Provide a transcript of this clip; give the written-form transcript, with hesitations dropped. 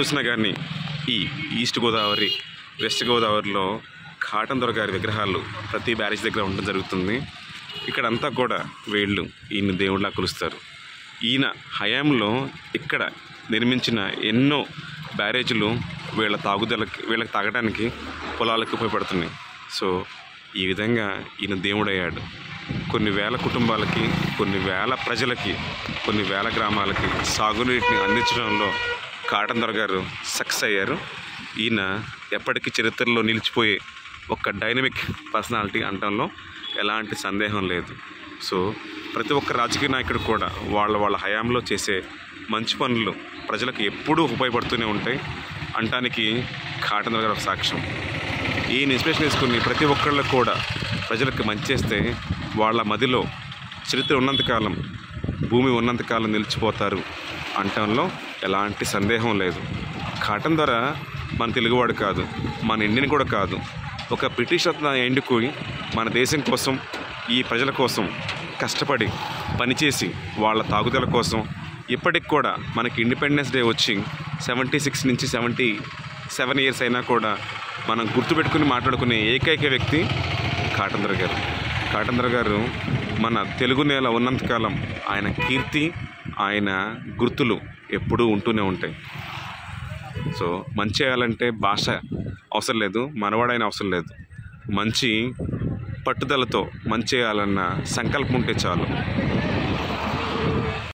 చూసినా కానీ ఈ ఈస్ట్ గోదావరి, వెస్ట్ గోదావరిలో కాటన్ దొర గారి విగ్రహాలు ప్రతి బ్యారేజ్ దగ్గర ఉండడం జరుగుతుంది. ఇక్కడంతా కూడా వీళ్ళు ఈయన దేవుళ్ళ కొలుస్తారు. ఈయన హయాంలో ఇక్కడ నిర్మించిన ఎన్నో బ్యారేజీలు వీళ్ళకి తాగడానికి పొలాలకు ఉపయోగపడుతున్నాయి. సో ఈ విధంగా ఈయన దేవుడయ్యాడు. కొన్ని వేల కుటుంబాలకి, కొన్ని వేల ప్రజలకి, కొన్ని వేల గ్రామాలకి సాగునీటిని అందించడంలో కాటన్ దొర గారు సక్సెస్ అయ్యారు. ఈయన ఎప్పటికీ చరిత్రలో నిలిచిపోయే ఒక డైనమిక్ పర్సనాలిటీ అనడంలో ఎలాంటి సందేహం లేదు. సో ప్రతి ఒక్క రాజకీయ నాయకుడు కూడా వాళ్ళ హయాంలో చేసే మంచి పనులు ప్రజలకు ఎప్పుడూ ఉపయోగపడుతూనే ఉంటాయి అనటానికి కాటన్ దొర గారు ఒక సాక్ష్యం. ఈయన ఇన్స్పిరేషన్ తీసుకుని ప్రతి ఒక్కళ్ళు కూడా ప్రజలకు మంచి చేస్తే వాళ్ళ మదిలో చరిత్ర ఉన్నంతకాలం, భూమి ఉన్నంతకాలం నిలిచిపోతారు అనటంలో ఎలాంటి సందేహం లేదు. కాటన్ దొర మన తెలుగువాడు కాదు, మన ఇండియన్ కూడా కాదు. ఒక బ్రిటిష్ రత్న ఎండుకుని మన దేశం కోసం, ఈ ప్రజల కోసం కష్టపడి పనిచేసి వాళ్ళ తాగుదల కోసం ఇప్పటికి కూడా మనకి ఇండిపెండెన్స్ డే వచ్చి 76 నుంచి 77 ఇయర్స్ అయినా కూడా మనం గుర్తుపెట్టుకుని మాట్లాడుకునే ఏకైక వ్యక్తి కాటన్ దొర గారు. కాటన్ దొర గారు మన తెలుగు నేల ఉన్నంతకాలం ఆయన కీర్తి, ఆయన గుర్తులు ఎప్పుడూ ఉంటూనే ఉంటాయి. సో మంచి చేయాలంటే భాష అవసరం లేదు, మనవాడైన అవసరం లేదు. మంచి పట్టుదలతో మంచి చేయాలన్న సంకల్పం ఉంటే చాలు.